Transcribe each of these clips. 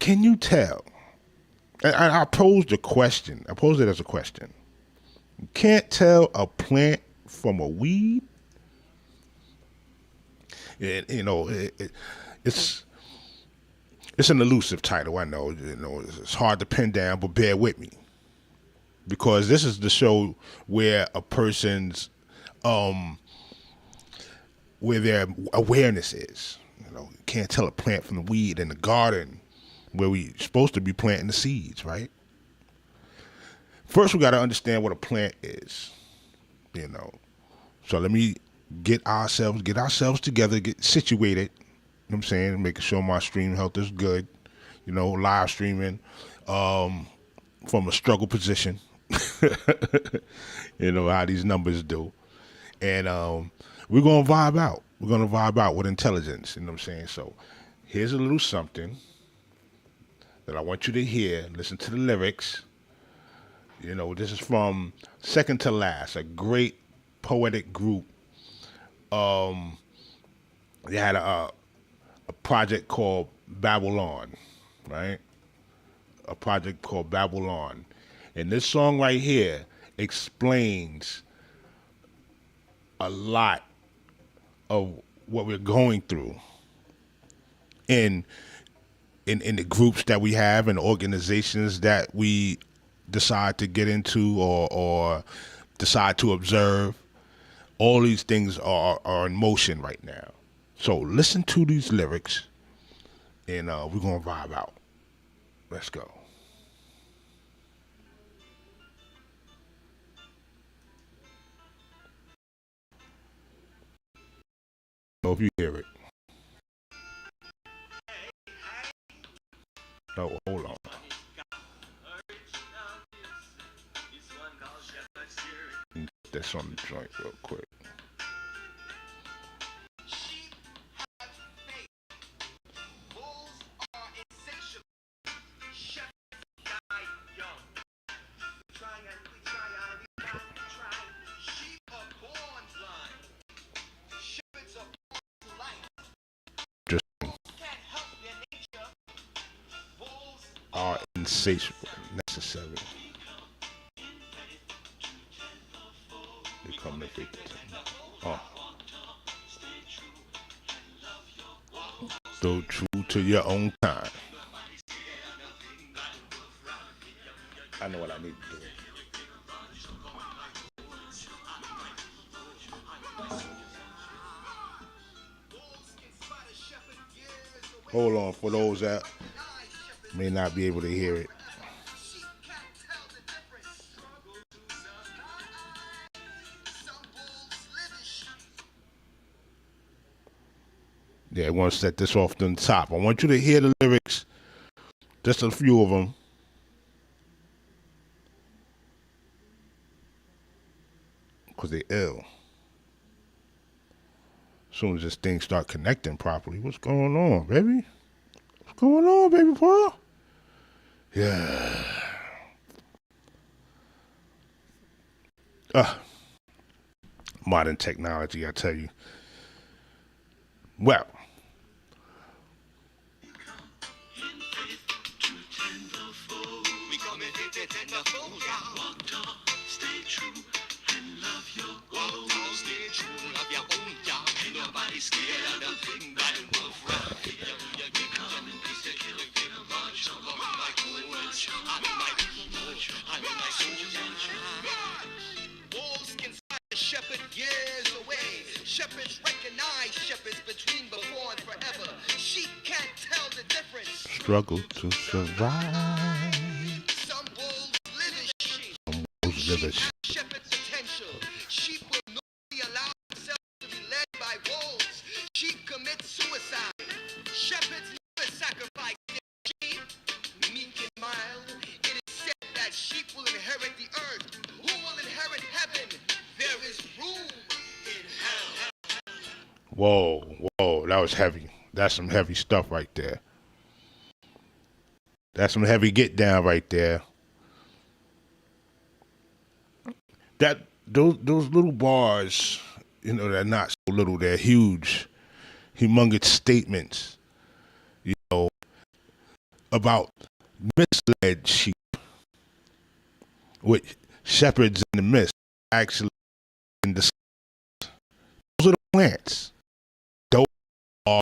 can you tell? And I posed the question. I posed it as a question. You can't tell a plant from a weed. It's it's an elusive title. I know. It's hard to pin down, but bear with me because this is the show where a person's where their awareness is. You can't tell a plant from the weed in the garden where we supposed to be planting the seeds, right? First, we got to understand what a plant is. So let me get ourselves together, get situated. You know what I'm saying, making sure my stream health is good. Live streaming from a struggle position. How these numbers do, and we're gonna vibe out. We're gonna vibe out with intelligence. You know what I'm saying? So here's a little something that I want you to hear. Listen to the lyrics. This is from Second to Last, a great poetic group. They had a project called Babylon, right? A project called Babylon. And this song right here explains a lot of what we're going through in the groups that we have and organizations that we decide to get into or decide to observe. All these things are in motion right now. So listen to these lyrics and we're going to vibe out. Let's go. Hope you hear it. Oh, hold on. Get this on the joint real quick. Are insatiable, necessary. They come to feed the time. Stay true to your own time. I know what I need to do. Hold on, for those that may not be able to hear it. Yeah, I want to set this off from the top. I want you to hear the lyrics, just a few of them. Because they're ill. As soon as this thing start connecting properly, what's going on, baby? What's going on, baby Paul? Yeah. Modern technology, I tell you. Well. Shepherd years away. Shepherds recognize shepherds between before and forever. Sheep can't tell the difference. Struggle to survive. Some wolves live as sheep. Some wolves live as sheep. Shepherd potential. Sheep will not be allowed themselves to be led by wolves. Sheep commit suicide. Shepherds never sacrifice their sheep. Meek and mild. It is said that sheep will inherit the earth. Who will inherit heaven? There is room in hell. Whoa, that was heavy. That's some heavy stuff right there. That's some heavy get down right there. That those little bars, they're not so little, they're huge, humongous statements. about misled sheep, with shepherds in the midst, actually in the those are the plants. Those are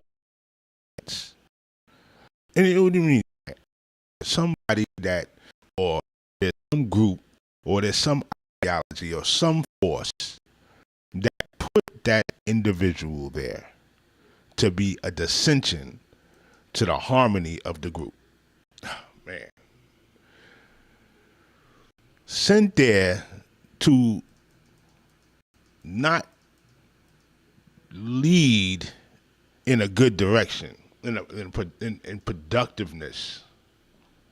plants. And what do you mean? Somebody that, or there's some group, or there's some ideology, or some force that put that individual there to be a dissension to the harmony of the group. Oh, man. Sent there to not lead in a good direction, in productiveness,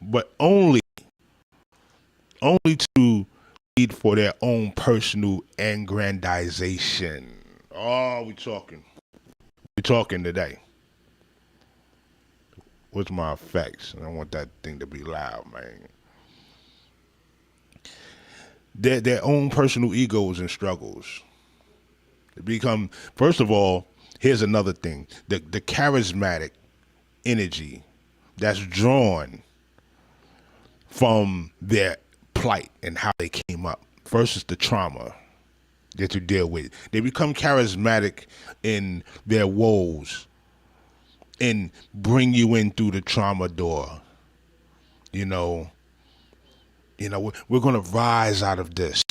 but only to lead for their own personal aggrandization. Oh, we talking today. What's my effects? I don't want that thing to be loud, man. Their own personal egos and struggles. They become, first of all, here's another thing. The charismatic energy that's drawn from their plight and how they came up versus the trauma that you deal with. They become charismatic in their woes and bring you in through the trauma door. You know, we're going to rise out of this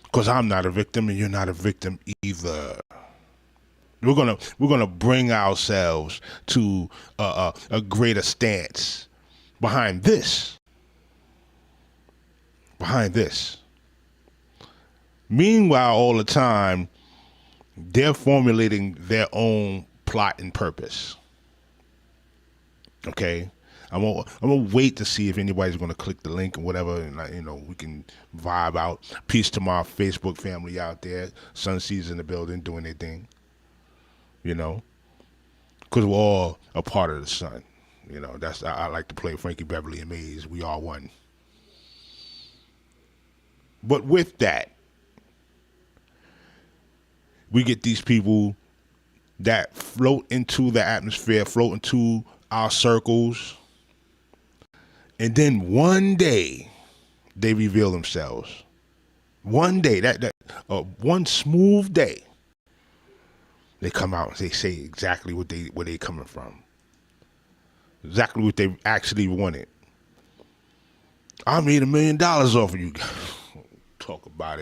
because I'm not a victim and you're not a victim either. We're gonna bring ourselves to a greater stance behind this. Meanwhile, all the time, they're formulating their own plot and purpose. Okay, I'm gonna wait to see if anybody's gonna click the link or whatever, and we can vibe out. Peace to my Facebook family out there. Sunsea's in the building doing their thing. Because we're all a part of the sun. That's I like to play Frankie Beverly and Maze. We are one. But with that, we get these people that float into the atmosphere, float into our circles, and then one day they reveal themselves. One day, one smooth day, they come out and they say exactly where they coming from, exactly what they actually wanted. I made $1 million off of you guys. Talk about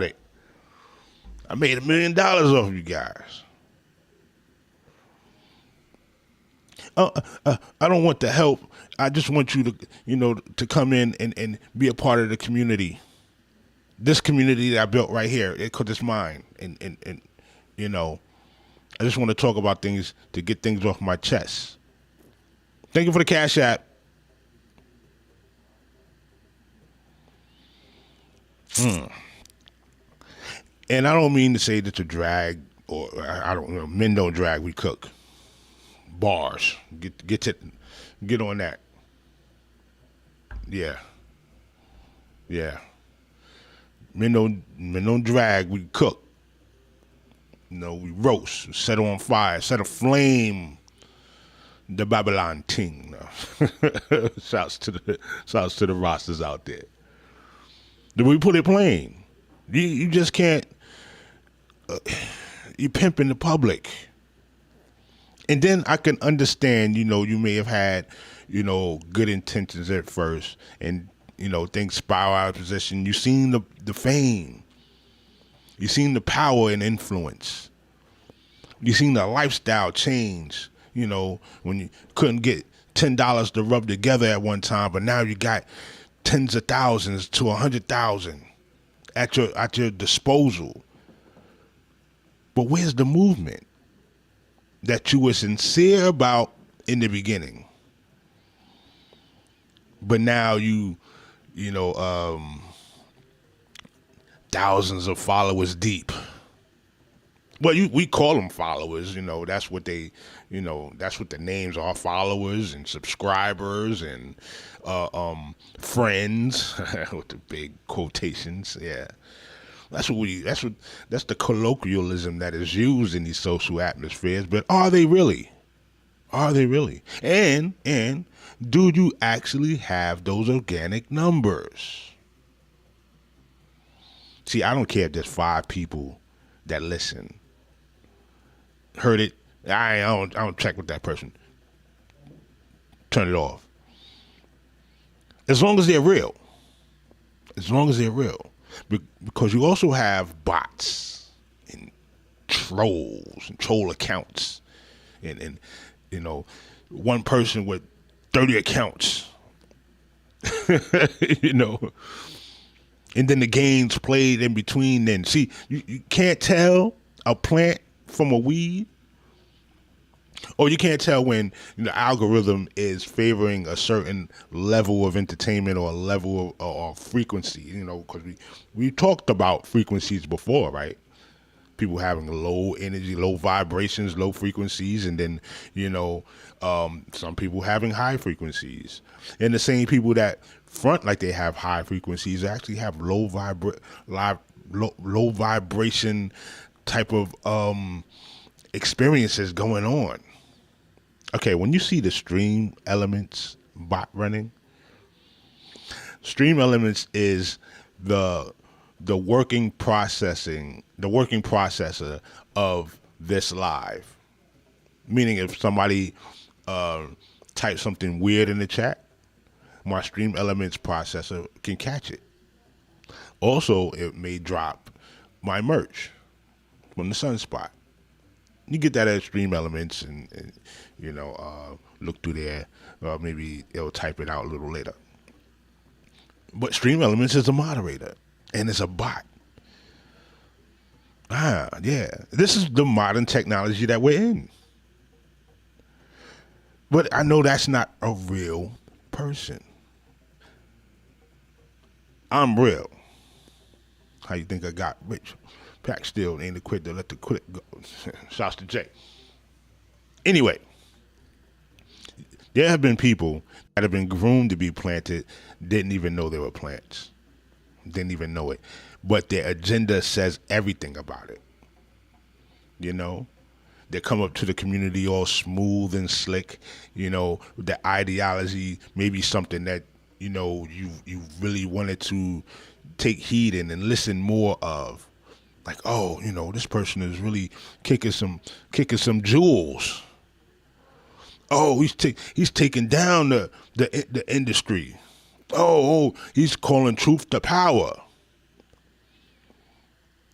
it. I made $1 million off of you guys. I don't want the help. I just want you to, to come in and be a part of the community. This community that I built right here, because it's mine. And I just want to talk about things to get things off my chest. Thank you for the Cash App. And I don't mean to say that to drag, or I don't know. Men don't drag, we cook. Bars. Get on that. Yeah. Men don't drag, we cook. We roast, set on fire, set aflame the Babylon ting. Shouts to the rosters out there. We put it plain. You just can't. You pimping the public. And then I can understand, you may have had, good intentions at first, and things spiral out of position. You seen the fame. You seen the power and influence. You seen the lifestyle change. When you couldn't get $10 to rub together at one time, but now you got tens of thousands to 100,000 at your disposal. But where's the movement that you were sincere about in the beginning? But now thousands of followers deep. Well, we call them followers. That's what they, that's what the names are: followers and subscribers and friends with the big quotations. Yeah, that's the colloquialism that is used in these social atmospheres. But are they really? Are they really? And do you actually have those organic numbers? See, I don't care if there's 5 people that listen. Heard it. I don't check with that person. Turn it off. As long as they're real. As long as they're real. Because you also have bots and trolls and troll accounts. And you know, one person with 30 accounts. You know. And then the games played in between. Then see, you can't tell a plant from a weed. Or you can't tell when the algorithm is favoring a certain level of entertainment or a level of frequency. You know, because we talked about frequencies before, right? People having low energy, low vibrations, low frequencies, and then some people having high frequencies. And the same people that front like they have high frequencies actually have low vibration type of experiences going on. Okay, when you see the Stream Elements bot running, Stream Elements is the working processor of this live. Meaning, if somebody types something weird in the chat, my Stream Elements processor can catch it. Also, it may drop my merch from the Sunspot. You get that at Stream Elements and look through there. Maybe it'll type it out a little later. But Stream Elements is a moderator and it's a bot. Yeah. This is the modern technology that we're in. But I know that's not a real person. I'm real. How you think I got rich? Pack still ain't quit to let the quit go. Shouts to Jay. Anyway, there have been people that have been groomed to be planted, didn't even know they were plants. Didn't even know it. But their agenda says everything about it. You know? They come up to the community all smooth and slick, the ideology, maybe something that, you really wanted to take heed in and listen more of. Like, oh, this person is really kicking some jewels. Oh, he's taking down the industry. Oh, he's calling truth to power.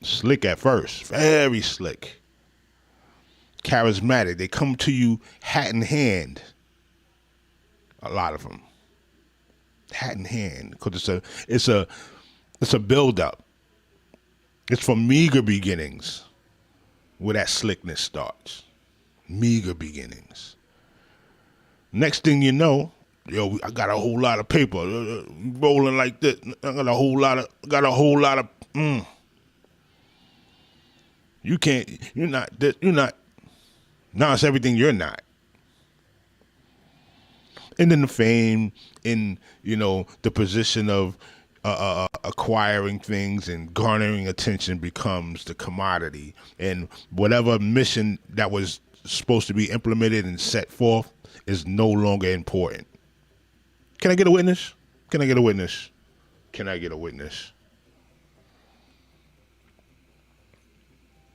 Slick at first, very slick. Charismatic. They come to you hat in hand. A lot of them, hat in hand, because it's a build up. It's from meager beginnings where that slickness starts. Meager beginnings. Next thing you know, I got a whole lot of paper rolling like this. I got a whole lot of. You can't. You're not. No, it's everything you're not. And then the fame, in the position of acquiring things and garnering attention becomes the commodity, and whatever mission that was supposed to be implemented and set forth is no longer important. Can I get a witness? Can I get a witness? Can I get a witness?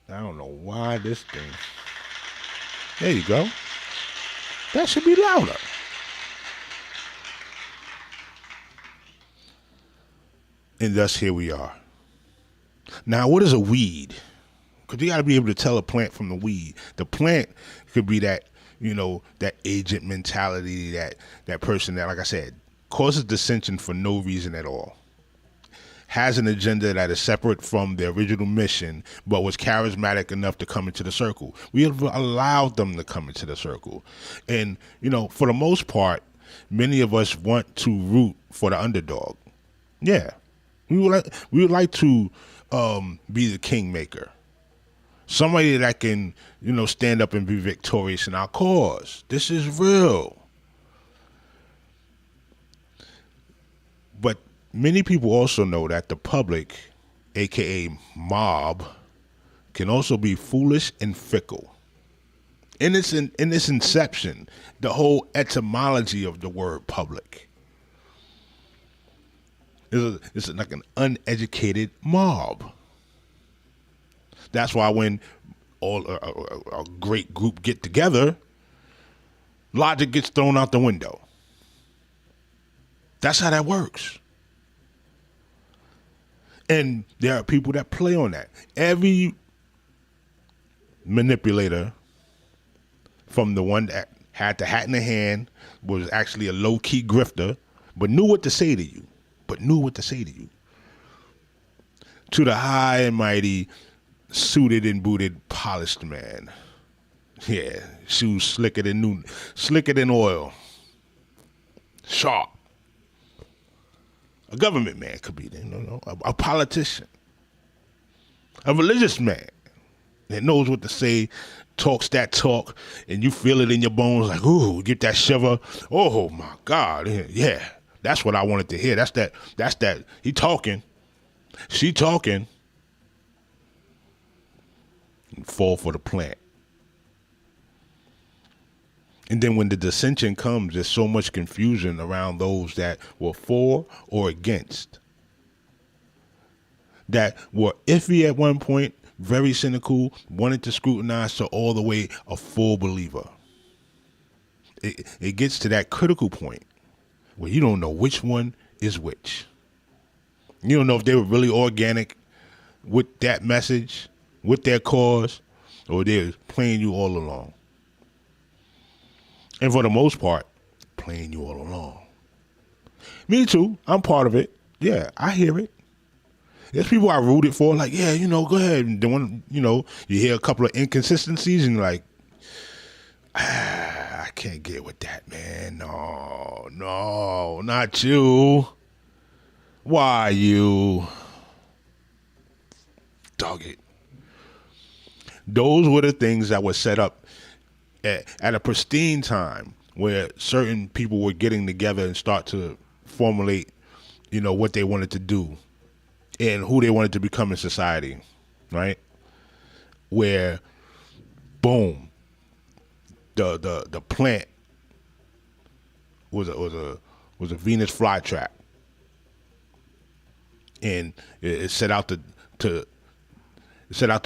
I don't know why this thing. There you go. That should be louder. And thus here we are. Now, what is a weed? Because you got to be able to tell a plant from the weed. The plant could be that, that agent mentality, that person that, like I said, causes dissension for no reason at all. Has an agenda that is separate from the original mission, but was charismatic enough to come into the circle. We have allowed them to come into the circle. And, for the most part, many of us want to root for the underdog. Yeah. We would like to be the kingmaker. Somebody that can, stand up and be victorious in our cause. This is real. But many people also know that the public, aka mob, can also be foolish and fickle. in its inception, the whole etymology of the word public is like an uneducated mob. That's why when all a great group get together, logic gets thrown out the window. That's how that works. And there are people that play on that. Every manipulator, from the one that had the hat in the hand, was actually a low-key grifter, but knew what to say to you. To the high and mighty, suited and booted, polished man. Yeah, shoes slicker than oil. Sharp. A government man could be there, a politician. A religious man that knows what to say, talks that talk, and you feel it in your bones like, ooh, get that shiver. Oh my God, yeah. That's what I wanted to hear. That's that. He talking. She talking. And fall for the plant. And then when the dissension comes, there's so much confusion around those that were for or against, that were iffy at one point, very cynical, wanted to scrutinize, to all the way a full believer. It gets to that critical point where you don't know which one is which. You don't know if they were really organic with that message, with their cause, or they're playing you all along. And for the most part, playing you all along. Me too. I'm part of it. Yeah, I hear it. There's people I rooted for, like, yeah, go ahead. And then you hear a couple of inconsistencies and you're like, I can't get with that, man. No, not you. Why you? Dog it. Those were the things that were set up at a pristine time where certain people were getting together and start to formulate, what they wanted to do and who they wanted to become in society, right? Where, boom, the plant was a Venus flytrap, and it set out to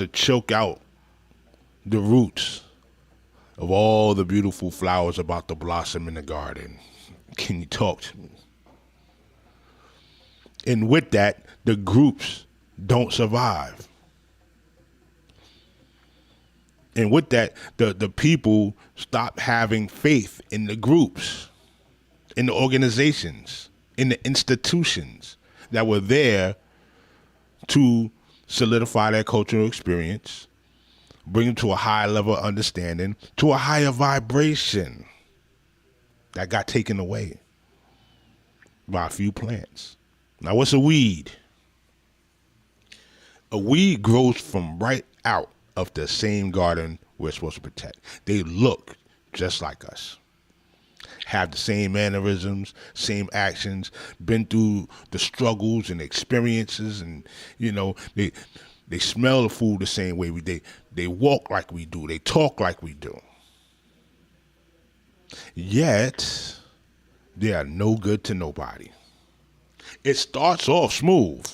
choke out the roots of all the beautiful flowers about to blossom in the garden. Can you talk to me? And with that, the groups don't survive. And with that, the people stop having faith in the groups, in the organizations, in the institutions that were there to solidify their cultural experience, bring them to a higher level of understanding, to a higher vibration that got taken away by a few plants. Now, what's a weed? A weed grows from right out of the same garden we're supposed to protect. They look just like us, have the same mannerisms, same actions, been through the struggles and experiences, and they smell the food the same way they walk like we do, they talk like we do. Yet they are no good to nobody. It starts off smooth.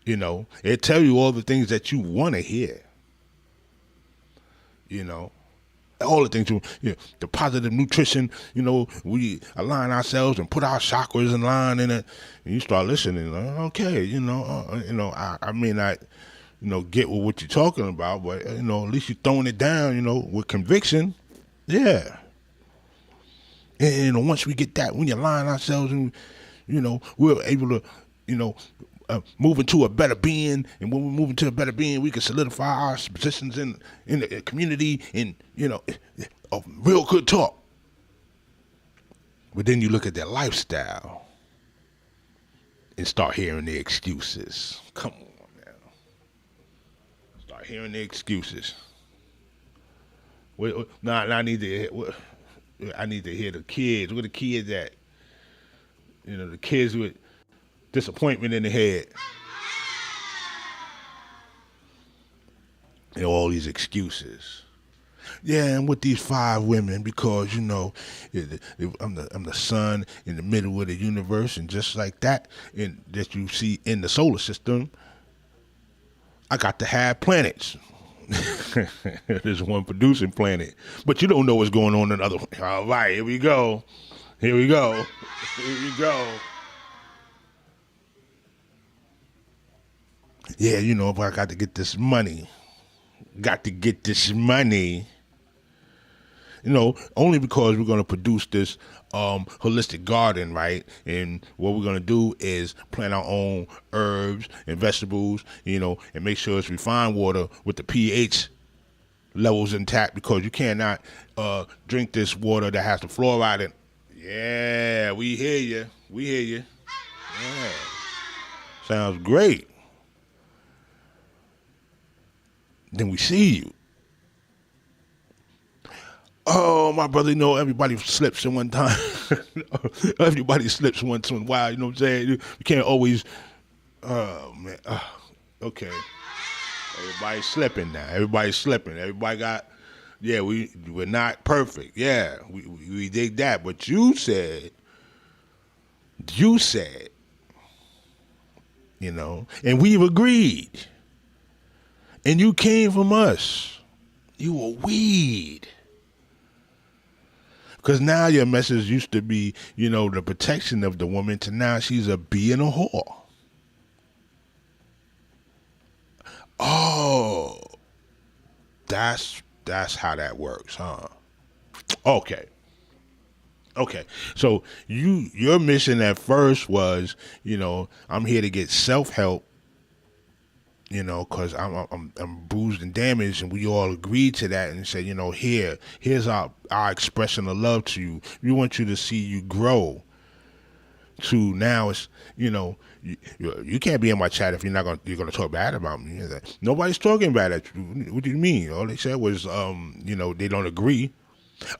It tell you all the things that you want to hear. All the things, the positive nutrition, we align ourselves and put our chakras in line in it. And you start listening, okay, I may not, get with what you're talking about, but, at least you're throwing it down, with conviction. Yeah. And once we get that, when you align ourselves and, we're able to, move into a better being, and when we move into a better being, we can solidify our positions in the community, and a real good talk. But then you look at their lifestyle and start hearing the excuses. Come on now, start hearing the excuses. I need to hear the kids. Where the kids at? The kids with disappointment in the head. All these excuses. Yeah, I'm with these 5 women because I'm the sun in the middle of the universe, and just like that, that you see in the solar system, I got to have planets. There's one producing planet, but you don't know what's going on in the other one. All right, here we go. Here we go. Here we go. Yeah, if I got to get this money, only because we're going to produce this holistic garden, right? And what we're going to do is plant our own herbs and vegetables, and make sure it's refined water with the pH levels intact, because you cannot drink this water that has the fluoride in. Yeah, we hear you. We hear you. Yeah. Sounds great. Then we see you. Oh, my brother, everybody slips in one time. Everybody slips once in a while, you know what I'm saying? You can't always, oh, man. Okay. Everybody's slipping now. Everybody's slipping. Everybody got, yeah, we're not perfect. Yeah, we dig that. But you said, and we've agreed. And you came from us. You were weed. Because now your message used to be, the protection of the woman, to now she's a bee and a whore. Oh, that's how that works, huh? Okay. So your mission at first was, I'm here to get self-help, because I'm bruised and damaged, and we all agreed to that and said, here's our expression of love to you. We want you to see you grow. To now, it's you can't be in my chat if you're gonna talk bad about me. Nobody's talking bad at you. What do you mean? All they said was they don't agree.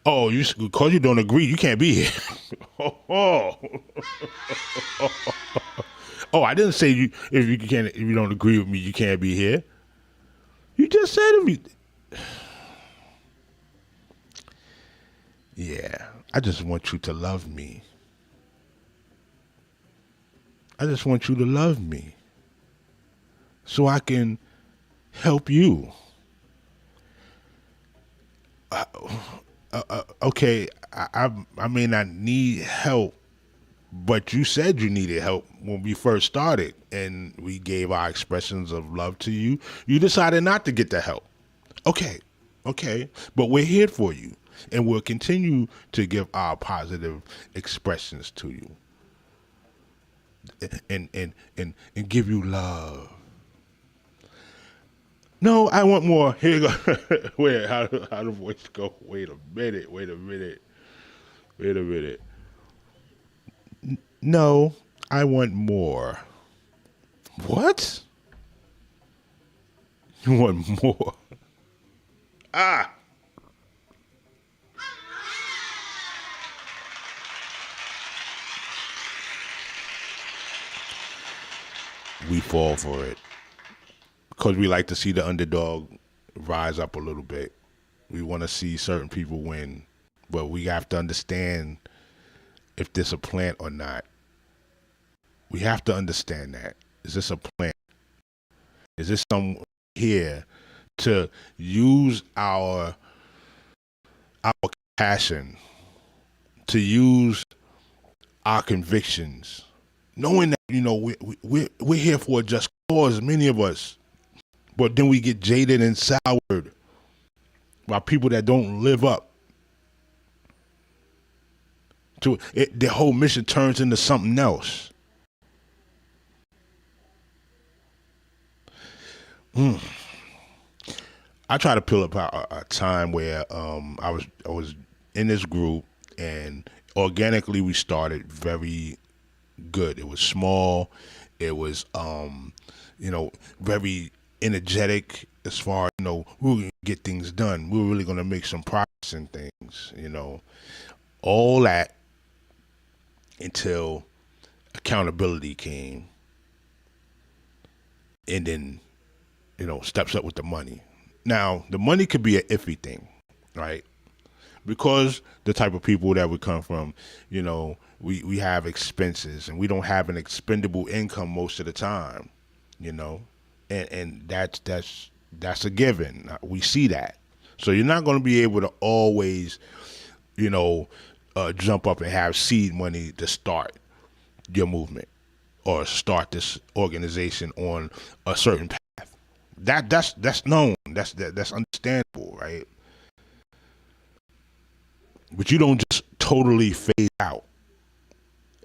Oh, because you don't agree, you can't be here. Oh. Oh, I didn't say if you don't agree with me, you can't be here. You just said if you. Yeah, I just want you to love me. I just want you to love me, so I can help you. Okay, I may not need help, but you said you needed help when we first started, and we gave our expressions of love to you. You decided not to get the help. Okay, but we're here for you, and we'll continue to give our positive expressions to you, and give you love. No, I want more. Here you go. Wait, how the voice go? Wait a minute. No, I want more. What? You want more? Ah! We fall for it. Because we like to see the underdog rise up a little bit. We want to see certain people win. But we have to understand if this a plant or not. We have to understand that. Is this a plant? Is this someone here to use our passion, to use our convictions, knowing that we're here for a just cause, many of us, but then we get jaded and soured by people that don't live up to it. Their whole mission turns into something else. I try to pull up a time where I was in this group, and organically we started very good. It was small. It was very energetic, as far we were gonna get things done. We were really gonna make some progress in things. All that until accountability came, and then steps up with the money. Now, the money could be an iffy thing. right? Because the type of people that we come from, we have expenses and we don't have an expendable income most of the time, you know, and that's a given. We see that, so you're not going to be able to always, jump up and have seed money to start your movement or start this organization on a certain path. That's known. That's understandable, right? But you don't just totally fade out,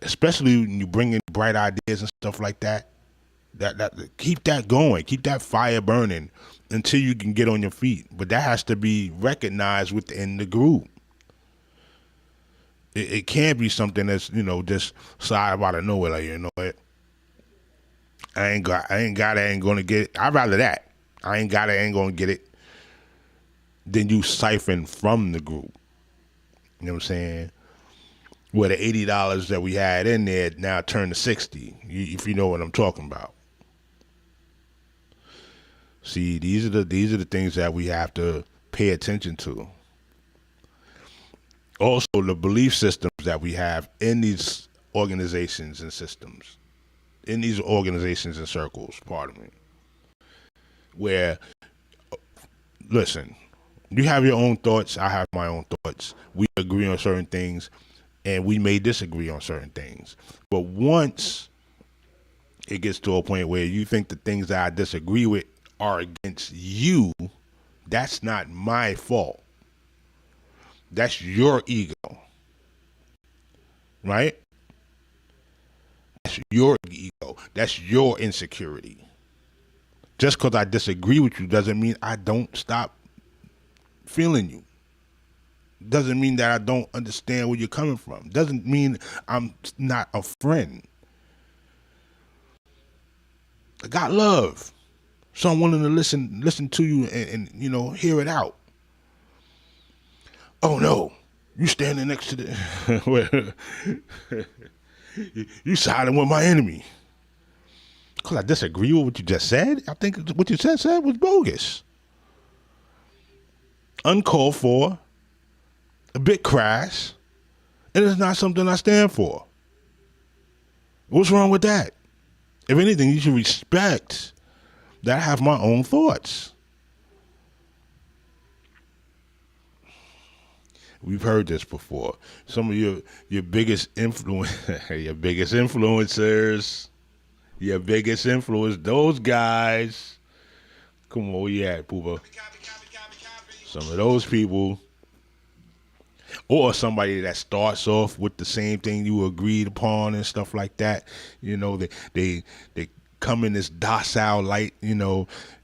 especially when you bring in bright ideas and stuff like that. That keep that going, keep that fire burning until you can get on your feet. But that has to be recognized within the group. It can't be something that's just slide out of nowhere. Like, what, I ain't got it, ain't gonna get it. I'd rather that. I ain't got it, ain't gonna get it. Than you siphon from the group. You know what I'm saying? Where the $80 that we had in there now turned to 60. If you know what I'm talking about. See, these are the things that we have to pay attention to. Also, the belief systems that we have in these organizations and systems, in these organizations and circles, pardon me, where, listen, you have your own thoughts, I have my own thoughts. We agree on certain things, and we may disagree on certain things. But once it gets to a point where you think the things that I disagree with are against you, that's not my fault. That's your ego, right? That's your ego. That's your insecurity. Just because I disagree with you doesn't mean I don't stop feeling you. Doesn't mean that I don't understand where you're coming from. Doesn't mean I'm not a friend. I got love. So I'm willing to listen to you and hear it out. Oh no, you standing next to the you siding with my enemy. Because I disagree with what you just said. I think what you said was bogus. Uncalled for, a bit crass, and it's not something I stand for. What's wrong with that? If anything, you should respect that I have my own thoughts. We've heard this before. Some of your biggest your biggest influencers, those guys. Come on, where you at, Pooba? Some of those people, or somebody that starts off with the same thing you agreed upon and stuff like that. They come in this docile light.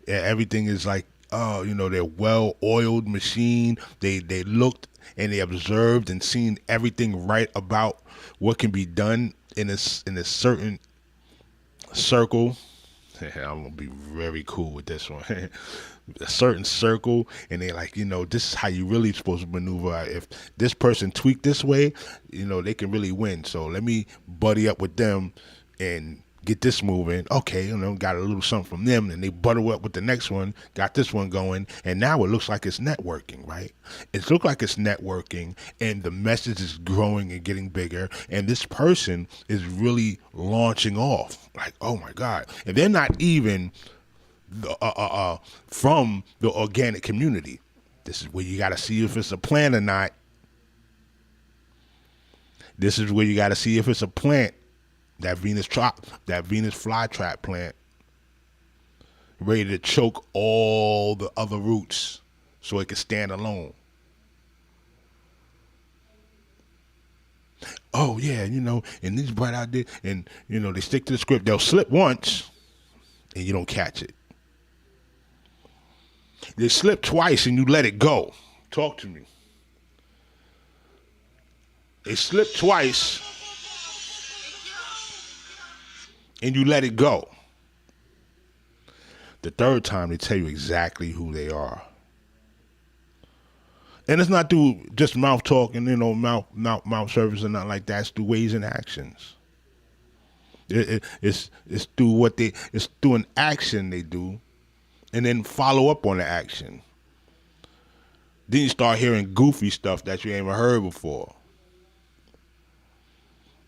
Everything is like, they're well-oiled machine. They looked and they observed and seen everything right about what can be done in a certain circle. I'm gonna be very cool with this one. A certain circle, and they're like, this is how you really supposed to maneuver. If this person tweaked this way, they can really win. So let me buddy up with them and get this moving. Okay, got a little something from them, and they butter up with the next one, got this one going, and now it looks like it's networking, right? It looks like it's networking, and the message is growing and getting bigger, and this person is really launching off. Like, oh my God. And they're not even from the organic community. This is where you got to see if it's a plant or not. This is where you got to see if it's a plant. That Venus flytrap plant, ready to choke all the other roots so it can stand alone. Oh yeah, and these bright ideas, and they stick to the script. They'll slip once, and you don't catch it. They slip twice, and you let it go. Talk to me. They slip twice, and you let it go. The third time, they tell you exactly who they are. And it's not through just mouth talk and, mouth service and nothing like that. It's through ways and actions. It's through it's through an action they do, and then follow up on the action. Then you start hearing goofy stuff that you ain't even heard before.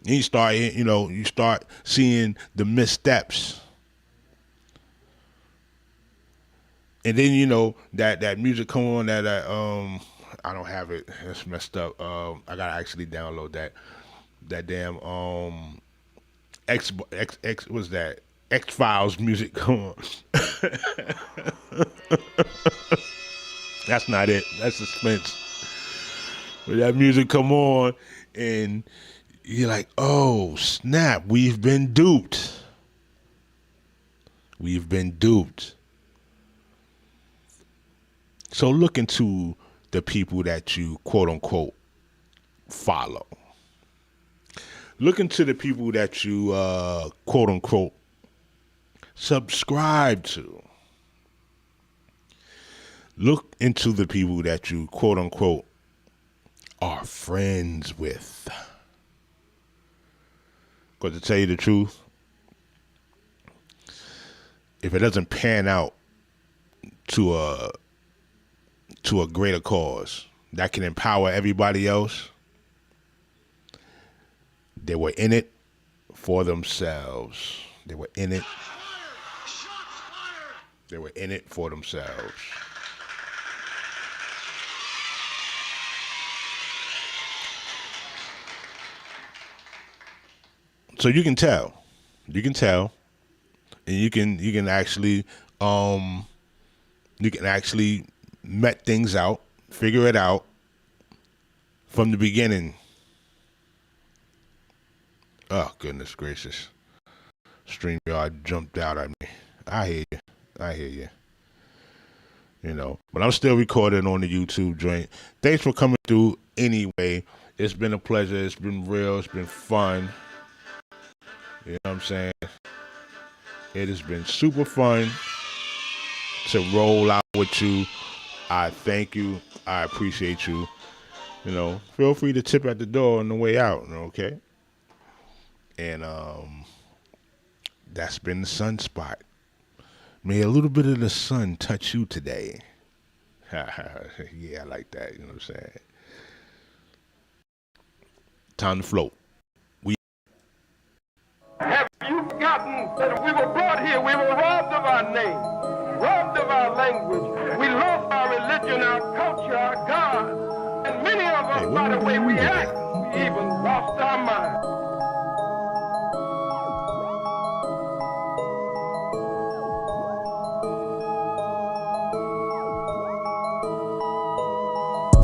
Then you start, you start seeing the missteps. And then, that music come on that, I don't have it. It's messed up. I gotta actually download that damn, what's that? X-Files music come on. That's not it. That's suspense. But that music come on, and you're like, oh, snap, we've been duped. We've been duped. So look into the people that you, quote unquote, follow. Look into the people that you, quote unquote, subscribe to. Look into the people that you, quote unquote, are friends with. Because to tell you the truth, if it doesn't pan out to a greater cause that can empower everybody else, they were in it for themselves. They were in it. They were in it for themselves. So you can tell, and you can actually met things out, figure it out from the beginning. Oh, goodness gracious. StreamYard jumped out at me. I hear you. But I'm still recording on the YouTube joint. Thanks for coming through anyway. It's been a pleasure. It's been real. It's been fun. You know what I'm saying? It has been super fun to roll out with you. I thank you. I appreciate you. Feel free to tip at the door on the way out, okay? And that's been the Sunspot. May a little bit of the sun touch you today. Yeah, I like that. You know what I'm saying? Time to float. Have you forgotten that we were brought here, we were robbed of our name, robbed of our language, we lost our religion, our culture, our God, and many of us, by the way we act, we even lost our mind.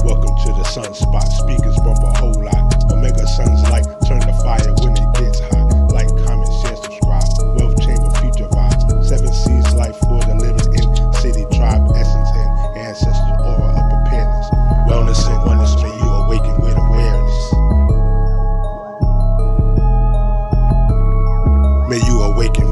Welcome to the Sunspot.